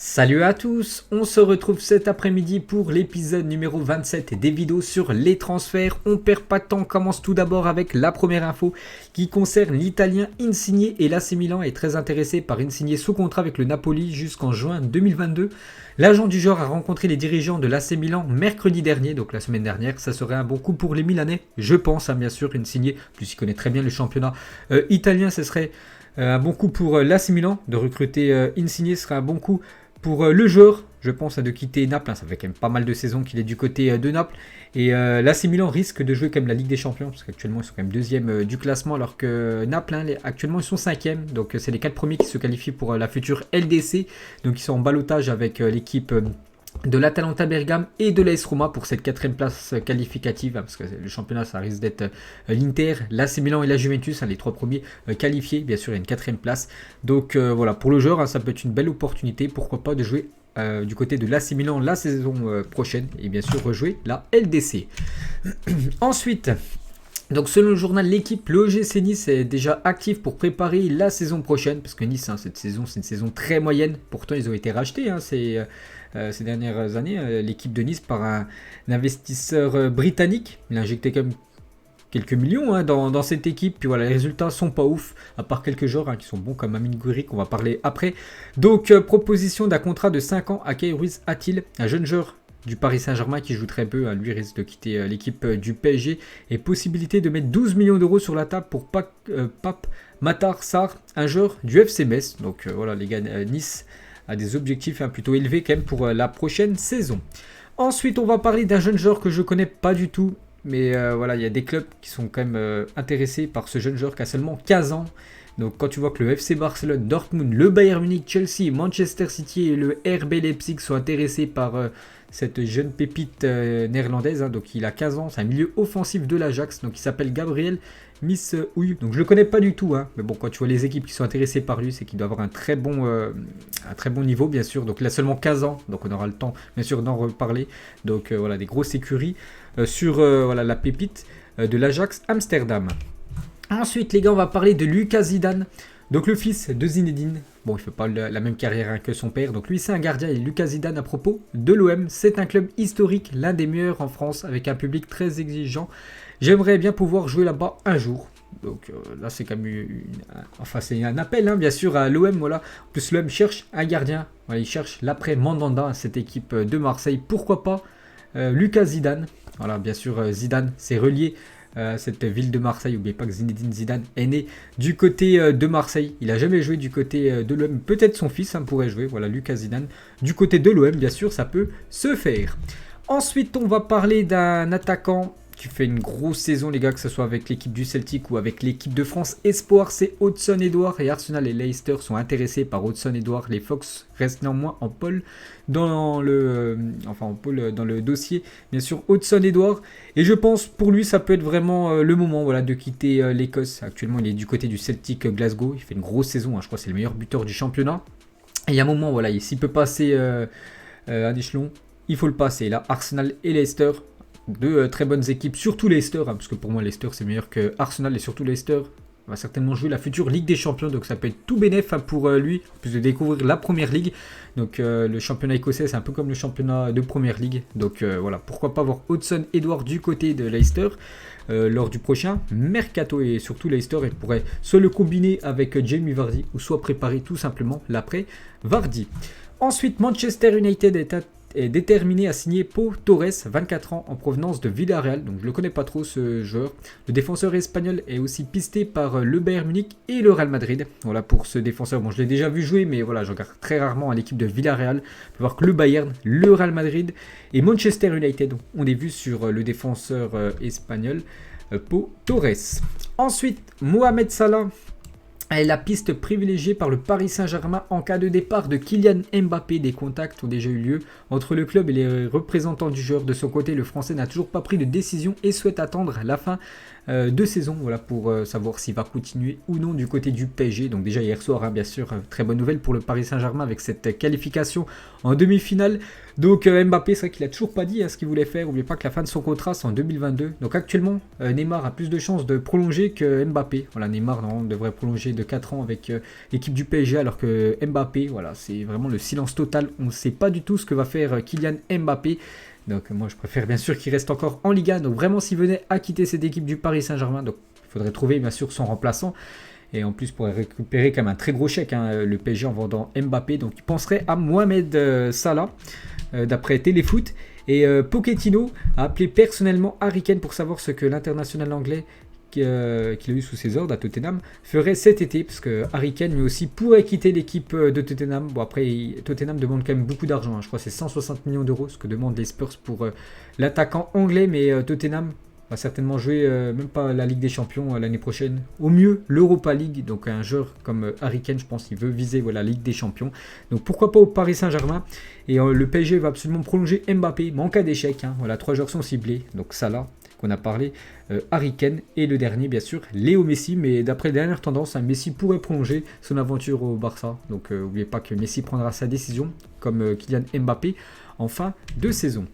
Salut à tous, on se retrouve cet après-midi pour l'épisode numéro 27 des vidéos sur les transferts. On perd pas de temps, on commence tout d'abord avec la première info qui concerne l'Italien Insigne et l'AC Milan est très intéressé par Insigne sous contrat avec le Napoli jusqu'en juin 2022. L'agent du joueur a rencontré les dirigeants de l'AC Milan mercredi dernier, donc la semaine dernière. Ça serait un bon coup pour les Milanais, je pense, bien sûr, Insigne, plus il connaît très bien le championnat italien, ce serait un bon coup pour l'AC Milan de recruter Insigne, ce serait un bon coup pour le joueur, je pense, de quitter Naples. Ça fait quand même pas mal de saisons qu'il est du côté de Naples. Et l'AC Milan risque de jouer quand même la Ligue des Champions, parce qu'actuellement ils sont quand même deuxième du classement, alors que Naples, actuellement ils sont cinquième. Donc c'est les 4 premiers qui se qualifient pour la future LDC. Donc ils sont en ballottage avec l'équipe de l'Atalanta Bergame et de l'AS Roma pour cette 4ème place qualificative, parce que le championnat ça risque d'être l'Inter, l'AC Milan et la Juventus, les 3 premiers qualifiés. Bien sûr il y a une 4ème place, donc voilà, pour le joueur ça peut être une belle opportunité, pourquoi pas de jouer du côté de l'AC Milan la saison prochaine et bien sûr rejouer la LDC. Ensuite, donc selon le journal L'équipe, le OGC Nice est déjà actif pour préparer la saison prochaine, parce que Nice, cette saison, c'est une saison très moyenne. Pourtant, ils ont été rachetés ces dernières années, l'équipe de Nice, par un investisseur britannique. Il a injecté quand même quelques millions dans cette équipe. Puis voilà, les résultats sont pas ouf, à part quelques joueurs qui sont bons comme Amine Gouiri, qu'on va parler après. Donc, proposition d'un contrat de 5 ans à Kay Ruiz Atil, un jeune joueur du Paris Saint-Germain qui joue très peu, lui risque de quitter l'équipe du PSG, et possibilité de mettre 12 millions d'euros sur la table pour Pape Matar Sarr, un joueur du FC Metz. Donc voilà les gars, Nice a des objectifs plutôt élevés quand même pour la prochaine saison. Ensuite on va parler d'un jeune joueur que je connais pas du tout, mais voilà, il y a des clubs qui sont quand même intéressés par ce jeune joueur qui a seulement 15 ans. Donc quand tu vois que le FC Barcelone, Dortmund, le Bayern Munich, Chelsea, Manchester City et le RB Leipzig sont intéressés par cette jeune pépite néerlandaise, donc il a 15 ans, c'est un milieu offensif de l'Ajax, donc il s'appelle Gabriel Misshouy. Donc je le connais pas du tout, mais bon, quand tu vois les équipes qui sont intéressées par lui, c'est qu'il doit avoir un très bon niveau bien sûr. Donc il a seulement 15 ans, donc on aura le temps bien sûr d'en reparler. Donc voilà, des grosses écuries sur voilà, la pépite de l'Ajax Amsterdam. Ensuite les gars, on va parler de Lucas Zidane. Donc le fils de Zinedine, bon il fait pas la même carrière que son père, donc lui c'est un gardien. Et Lucas Zidane à propos de l'OM, c'est un club historique, l'un des meilleurs en France, avec un public très exigeant. J'aimerais bien pouvoir jouer là-bas un jour. Donc là c'est quand même c'est un appel bien sûr à l'OM, voilà. En plus l'OM cherche un gardien, voilà, il cherche l'après Mandanda, cette équipe de Marseille, pourquoi pas Lucas Zidane. Voilà, bien sûr Zidane c'est relié cette ville de Marseille. N'oubliez pas que Zinedine Zidane est né du côté de Marseille. Il n'a jamais joué du côté de l'OM. Peut-être son fils pourrait jouer. Voilà, Lucas Zidane. Du côté de l'OM, bien sûr, ça peut se faire. Ensuite, on va parler d'un attaquant qui fait une grosse saison, les gars, que ce soit avec l'équipe du Celtic ou avec l'équipe de France Espoir. C'est Hudson-Edouard, et Arsenal et Leicester sont intéressés par Hudson-Edouard. Les Fox restent néanmoins en pôle dans le dossier, bien sûr, Hudson-Edouard. Et je pense pour lui ça peut être vraiment le moment, voilà, de quitter l'Écosse. Actuellement il est du côté du Celtic Glasgow, il fait une grosse saison, je crois que c'est le meilleur buteur du championnat. Et il y a un moment, voilà, s'il peut passer un échelon, il faut le passer. Là, Arsenal et Leicester, deux très bonnes équipes, surtout Leicester, parce que pour moi Leicester c'est meilleur que Arsenal, et surtout Leicester va certainement jouer la future Ligue des Champions, donc ça peut être tout bénef pour lui, en plus de découvrir la Première Ligue. Donc le championnat écossais c'est un peu comme le championnat de Première Ligue, donc voilà, pourquoi pas voir Hudson-Edouard du côté de Leicester lors du prochain Mercato. Et surtout Leicester, il pourrait soit le combiner avec Jamie Vardy, ou soit préparer tout simplement l'après Vardy. Ensuite Manchester United est déterminé à signer Pau Torres, 24 ans, en provenance de Villarreal. Donc je ne le connais pas trop ce joueur. Le défenseur espagnol est aussi pisté par le Bayern Munich et le Real Madrid. Voilà pour ce défenseur. Bon, je l'ai déjà vu jouer, mais voilà, je regarde très rarement à l'équipe de Villarreal. On peut voir que le Bayern, le Real Madrid et Manchester United ont des vues sur le défenseur espagnol Pau Torres. Ensuite, Mohamed Salah est la piste privilégiée par le Paris Saint-Germain en cas de départ de Kylian Mbappé. Des contacts ont déjà eu lieu entre le club et les représentants du joueur. De son côté, le Français n'a toujours pas pris de décision et souhaite attendre la fin 2 saisons, voilà, pour savoir s'il va continuer ou non du côté du PSG. Donc déjà hier soir, hein, bien sûr, très bonne nouvelle pour le Paris Saint-Germain avec cette qualification en demi-finale. Donc Mbappé, c'est vrai qu'il a toujours pas dit ce qu'il voulait faire. N'oubliez pas que la fin de son contrat c'est en 2022. Donc actuellement, Neymar a plus de chances de prolonger que Mbappé. Voilà, Neymar devrait prolonger de 4 ans avec l'équipe du PSG, alors que Mbappé, voilà, c'est vraiment le silence total. On ne sait pas du tout ce que va faire Kylian Mbappé. Donc moi je préfère bien sûr qu'il reste encore en Liga. Donc vraiment s'il venait à quitter cette équipe du Paris Saint-Germain, donc il faudrait trouver bien sûr son remplaçant. Et en plus, pourrait récupérer quand même un très gros chèque, hein, le PSG en vendant Mbappé. Donc il penserait à Mohamed Salah, d'après Téléfoot. Et Pochettino a appelé personnellement Harry Kane pour savoir ce que l'international anglais qu'il a eu sous ses ordres à Tottenham ferait cet été, parce que Harry Kane lui aussi pourrait quitter l'équipe de Tottenham. Bon après Tottenham demande quand même beaucoup d'argent, hein. Je crois que c'est 160 millions d'euros ce que demandent les Spurs pour l'attaquant anglais, mais Tottenham va certainement jouer même pas la Ligue des Champions l'année prochaine, au mieux l'Europa League. Donc un joueur comme Harry Kane, je pense qu'il veut viser la Ligue des Champions, donc pourquoi pas au Paris Saint-Germain. Et le PSG va absolument prolonger Mbappé, mais en cas d'échec, hein, voilà, 3 joueurs sont ciblés, donc Salah qu'on a parlé, Harry Kane, et le dernier bien sûr Léo Messi. Mais d'après les dernières tendances, Messi pourrait prolonger son aventure au Barça. Donc n'oubliez pas que Messi prendra sa décision comme Kylian Mbappé en fin de saison.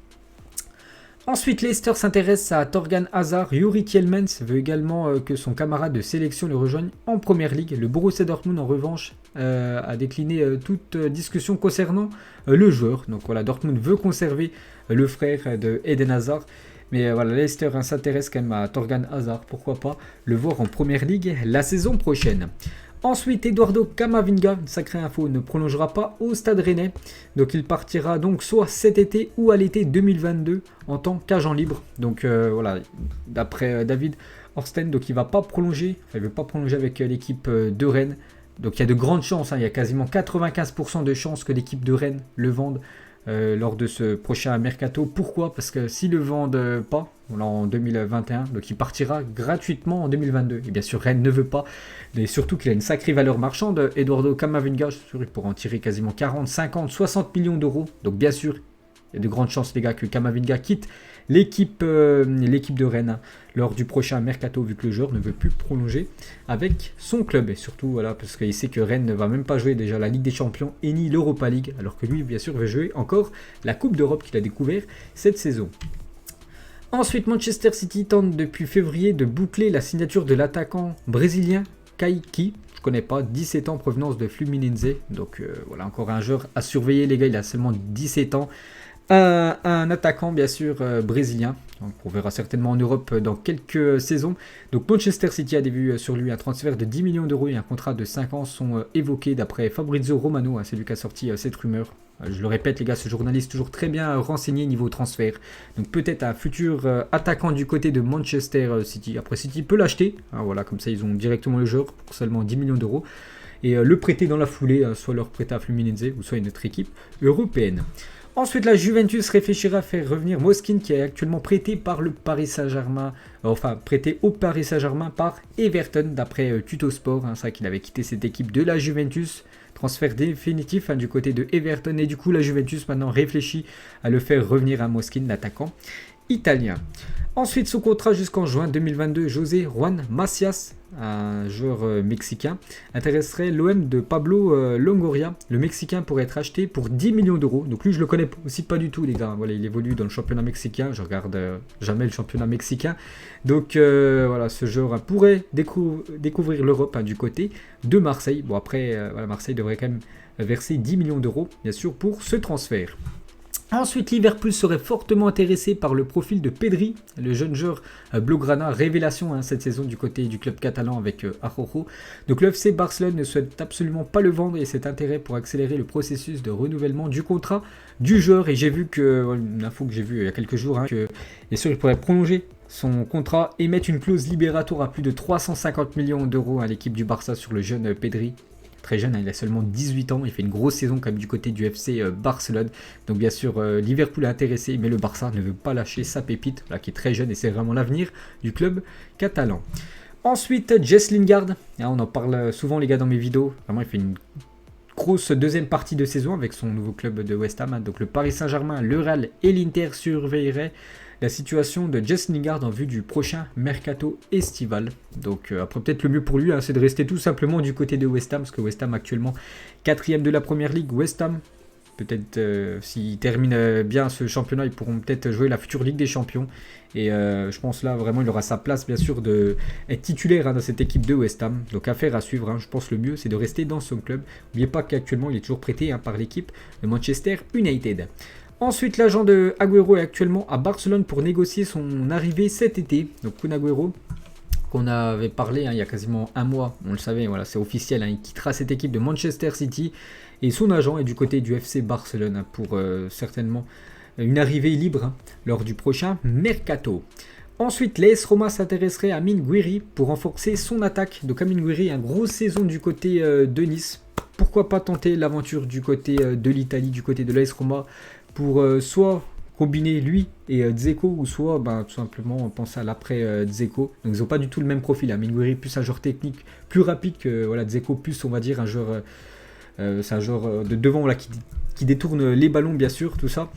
Ensuite, Leicester s'intéresse à Thorgan Hazard. Yuri Tielemans veut également que son camarade de sélection le rejoigne en Première Ligue. Le Borussia Dortmund, en revanche, a décliné toute discussion concernant le joueur. Donc voilà, Dortmund veut conserver le frère de Eden Hazard. Mais voilà, Leicester s'intéresse quand même à Thorgan Hazard. Pourquoi pas le voir en Première Ligue la saison prochaine. Ensuite, Eduardo Camavinga, sacrée info, ne prolongera pas au Stade Rennais. Donc il partira donc soit cet été ou à l'été 2022 en tant qu'agent libre. Donc voilà, d'après David Orsten, donc il va pas prolonger, il ne veut pas prolonger avec l'équipe de Rennes. Donc il y a de grandes chances, hein, il y a quasiment 95% de chances que l'équipe de Rennes le vende lors de ce prochain mercato. Pourquoi? Parce que s'ils ne le vendent pas en 2021, donc il partira gratuitement en 2022. Et bien sûr, Rennes ne veut pas, mais surtout qu'il a une sacrée valeur marchande. Eduardo Camavinga, je suis sûr qu'il pourra en tirer quasiment 40, 50, 60 millions d'euros. Donc bien sûr, il y a de grandes chances, les gars, que Camavinga quitte l'équipe de Rennes, hein, lors du prochain mercato, vu que le joueur ne veut plus prolonger avec son club. Et surtout, voilà, parce qu'il sait que Rennes ne va même pas jouer déjà la Ligue des Champions et ni l'Europa League, alors que lui, bien sûr, veut jouer encore la Coupe d'Europe qu'il a découvert cette saison. Ensuite, Manchester City tente depuis février de boucler la signature de l'attaquant brésilien Kaique. Je connais pas, 17 ans, provenance de Fluminense. Donc voilà, encore un joueur à surveiller, les gars, il a seulement 17 ans. Un attaquant bien sûr brésilien. Donc, on verra certainement en Europe dans quelques saisons. Donc Manchester City a vu sur lui un transfert de 10 millions d'euros et un contrat de 5 ans sont évoqués d'après Fabrizio Romano, hein, c'est lui qui a sorti cette rumeur. Je le répète les gars, ce journaliste toujours très bien renseigné niveau transfert. Donc peut-être un futur attaquant du côté de Manchester City. Après City peut l'acheter, hein, voilà, comme ça ils ont directement le joueur pour seulement 10 millions d'euros. Et le prêter dans la foulée, soit leur prêter à Fluminense ou soit une autre équipe européenne. Ensuite, la Juventus réfléchira à faire revenir Moskin, qui est actuellement prêté par le Paris Saint-Germain, enfin prêté au Paris Saint-Germain par Everton, d'après Tutosport. Hein, c'est vrai qu'il avait quitté cette équipe de la Juventus. Transfert définitif, hein, du côté de Everton. Et du coup, la Juventus maintenant réfléchit à le faire revenir à Moskin, l'attaquant italien. Ensuite, sous contrat jusqu'en juin 2022, José Juan Macias, un joueur mexicain, intéresserait l'OM de Pablo Longoria. Le Mexicain pourrait être acheté pour 10 millions d'euros. Donc lui, je le connais aussi pas du tout, les gars. Voilà, il évolue dans le championnat mexicain. Je regarde jamais le championnat mexicain. Donc voilà, ce joueur pourrait découvrir l'Europe, hein, du côté de Marseille. Bon, après, voilà, Marseille devrait quand même verser 10 millions d'euros, bien sûr, pour ce transfert. Ensuite, Liverpool serait fortement intéressé par le profil de Pedri, le jeune joueur blaugrana, révélation, hein, cette saison du côté du club catalan avec Araujo. Donc le FC Barcelone ne souhaite absolument pas le vendre et cet intérêt pour accélérer le processus de renouvellement du contrat du joueur. Et j'ai vu que, une info que j'ai vue il y a quelques jours, hein, que bien sûr il pourrait prolonger son contrat et mettre une clause libératoire à plus de 350 millions d'euros à l'équipe du Barça sur le jeune Pedri. Très jeune, hein, il a seulement 18 ans, il fait une grosse saison quand même du côté du FC Barcelone. Donc bien sûr, Liverpool est intéressé, mais le Barça ne veut pas lâcher sa pépite, là, qui est très jeune et c'est vraiment l'avenir du club catalan. Ensuite, Jess Lingard, hein, on en parle souvent les gars dans mes vidéos, vraiment il fait une grosse deuxième partie de saison avec son nouveau club de West Ham. Hein. Donc le Paris Saint-Germain, le Real et l'Inter surveilleraient la situation de Jesse Lingard en vue du prochain mercato estival. Donc après peut-être le mieux pour lui, hein, c'est de rester tout simplement du côté de West Ham, parce que West Ham actuellement 4e de la Première Ligue. West Ham, peut-être s'ils terminent bien ce championnat, ils pourront peut-être jouer la future Ligue des Champions. Et je pense là vraiment il aura sa place bien sûr d'être titulaire, hein, dans cette équipe de West Ham. Donc affaire à suivre, hein. Je pense le mieux c'est de rester dans son club. N'oubliez pas qu'actuellement il est toujours prêté, hein, par l'équipe de Manchester United. Ensuite, l'agent de Agüero est actuellement à Barcelone pour négocier son arrivée cet été. Donc Kun Agüero, qu'on avait parlé, hein, il y a quasiment un mois, on le savait, voilà, c'est officiel, hein, il quittera cette équipe de Manchester City. Et son agent est du côté du FC Barcelone, hein, pour certainement une arrivée libre, hein, lors du prochain mercato. Ensuite, l'AS Roma s'intéresserait à Amine Gouiri pour renforcer son attaque. Donc Amine Gouiri, une grosse saison du côté de Nice. Pourquoi pas tenter l'aventure du côté de l'Italie, du côté de l'AS Roma, pour soit combiner lui et Dzeko, ou soit tout simplement penser à l'après Dzeko. Donc ils n'ont pas du tout le même profil. Amine Gouiri plus un joueur technique, plus rapide que Dzeko, plus on va dire un joueur, c'est un joueur de devant, voilà, qui détourne les ballons bien sûr, tout ça.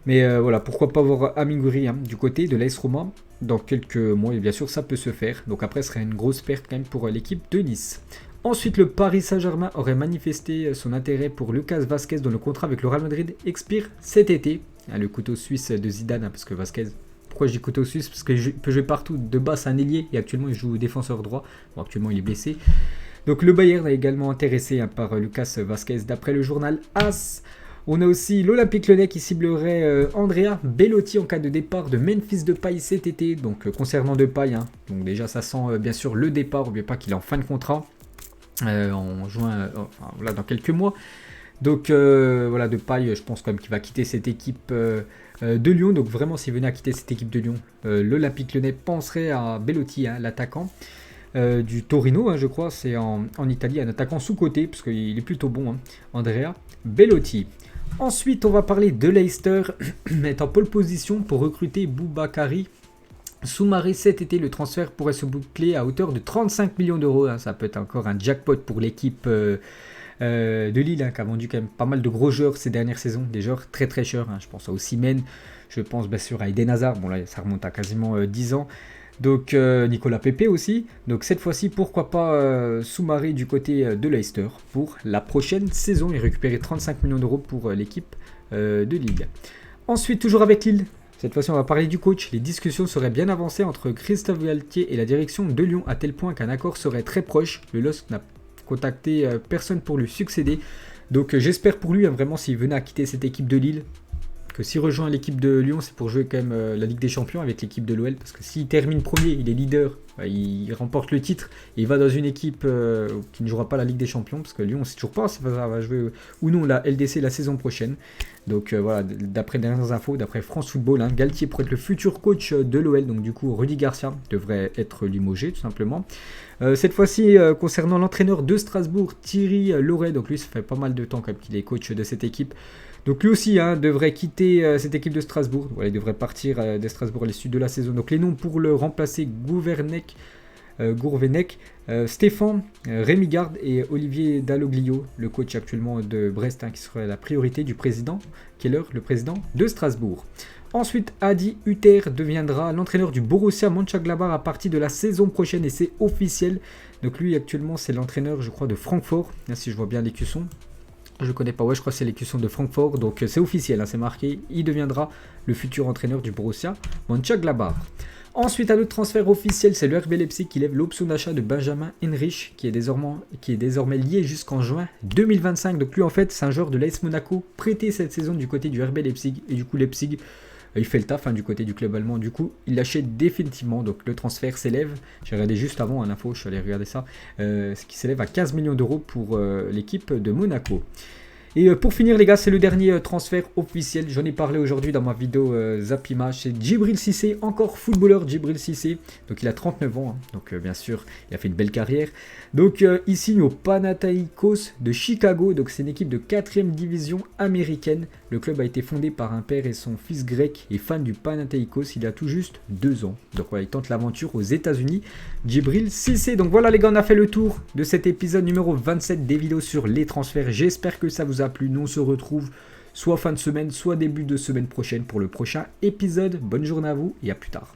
Mais voilà, pourquoi pas voir Amine Gouiri, hein, du côté de l'AS Roma dans quelques mois, et bien sûr ça peut se faire. Donc après ce serait une grosse perte quand même pour l'équipe de Nice. Ensuite, le Paris Saint-Germain aurait manifesté son intérêt pour Lucas Vazquez, dont le contrat avec le Real Madrid expire cet été. Le couteau suisse de Zidane, hein, parce que Vazquez, pourquoi je dis couteau suisse? Parce qu'il peut jouer partout. De base, c'est un ailier et actuellement il joue défenseur droit. Bon, actuellement il est blessé. Donc le Bayern est également intéressé, hein, par Lucas Vazquez d'après le journal AS. On a aussi l'Olympique Lyonnais qui ciblerait Andrea Bellotti en cas de départ de Memphis Depay cet été. Donc concernant Depay, hein, donc déjà ça sent bien sûr le départ. N'oubliez pas qu'il est en fin de contrat. En juin, enfin, voilà, dans quelques mois. Donc voilà, Depay, je pense quand même qu'il va quitter cette équipe de Lyon. Donc vraiment, s'il venait à quitter cette équipe de Lyon, l'Olympique Lyonnais penserait à Bellotti, hein, l'attaquant du Torino, hein, je crois, c'est en Italie, un attaquant sous-côté, parce qu'il est plutôt bon, hein, Andrea Bellotti. Ensuite, on va parler de Leicester, est en pole position pour recruter Boubakary Soumaré cet été. Le transfert pourrait se boucler à hauteur de 35 millions d'euros. Hein. Ça peut être encore un jackpot pour l'équipe de Lille, hein, qui a vendu quand même pas mal de gros joueurs ces dernières saisons. Des joueurs très très chers. Hein. Je pense à Osimhen, je pense bien sûr à Eden Hazard. Bon là, ça remonte à quasiment 10 ans. Donc Nicolas Pepe aussi. Donc cette fois-ci, pourquoi pas Soumaré du côté de Leicester pour la prochaine saison et récupérer 35 millions d'euros pour l'équipe de Lille. Ensuite, toujours avec Lille. Cette fois-ci, on va parler du coach. Les discussions seraient bien avancées entre Christophe Galtier et la direction de Lyon, à tel point qu'un accord serait très proche. Le LOSC n'a contacté personne pour lui succéder. Donc j'espère pour lui, hein, vraiment, s'il venait à quitter cette équipe de Lille, que s'il rejoint l'équipe de Lyon, c'est pour jouer quand même la Ligue des Champions avec l'équipe de l'OL. Parce que s'il termine premier, il est leader, il remporte le titre, et il va dans une équipe qui ne jouera pas la Ligue des Champions. Parce que Lyon, on ne sait toujours pas si ça va jouer ou non la LDC la saison prochaine. Donc voilà, d'après dernières infos, d'après France Football, hein, Galtier pourrait être le futur coach de l'OL. Donc du coup, Rudy Garcia devrait être limogé tout simplement. Cette fois-ci, concernant l'entraîneur de Strasbourg, Thierry Loret, donc lui, ça fait pas mal de temps qu'il est coach de cette équipe. Donc lui aussi, hein, devrait quitter cette équipe de Strasbourg. Voilà, il devrait partir de Strasbourg à l'issue de la saison. Donc les noms pour le remplacer: Gourvenec, Stéphane, Rémi Garde et Olivier Dalloglio, le coach actuellement de Brest, hein, qui serait la priorité du président Keller, le président de Strasbourg. Ensuite, Adi Hutter deviendra l'entraîneur du Borussia Mönchengladbach à partir de la saison prochaine, et c'est officiel. Donc lui actuellement c'est l'entraîneur, je crois, de Francfort, là, si je vois bien l'écusson. Je connais pas, ouais, je crois que c'est l'écusson de Francfort, donc c'est officiel, hein, c'est marqué, il deviendra le futur entraîneur du Borussia Mönchengladbach. Ensuite, un autre transfert officiel, c'est le RB Leipzig qui lève l'option d'achat de Benjamin Henrich, qui est désormais lié jusqu'en juin 2025. Donc lui, en fait, c'est un joueur de l'AS Monaco, prêté cette saison du côté du RB Leipzig, et du coup, Leipzig, il fait le taf, hein, du côté du club allemand. Du coup, il l'achète définitivement. Donc le transfert s'élève, j'ai regardé juste avant un info, je suis allé regarder ça, ce qui s'élève à 15 millions d'euros pour l'équipe de Monaco. Et pour finir les gars, c'est le dernier transfert officiel. J'en ai parlé aujourd'hui dans ma vidéo Zapimage. C'est Djibril Cissé, encore footballeur Djibril Cissé. Donc il a 39 ans, hein. Donc bien sûr, il a fait une belle carrière. Donc il signe au Panathinaikos de Chicago. Donc c'est une équipe de 4e division américaine. Le club a été fondé par un père et son fils grec et fan du Panathinaikos il y a tout juste 2 ans. Donc voilà, il tente l'aventure aux États-Unis. Djibril Cissé. Donc voilà les gars, on a fait le tour de cet épisode numéro 27 des vidéos sur les transferts. J'espère que ça vous a plu. Nous on se retrouve soit fin de semaine, soit début de semaine prochaine pour le prochain épisode. Bonne journée à vous et à plus tard.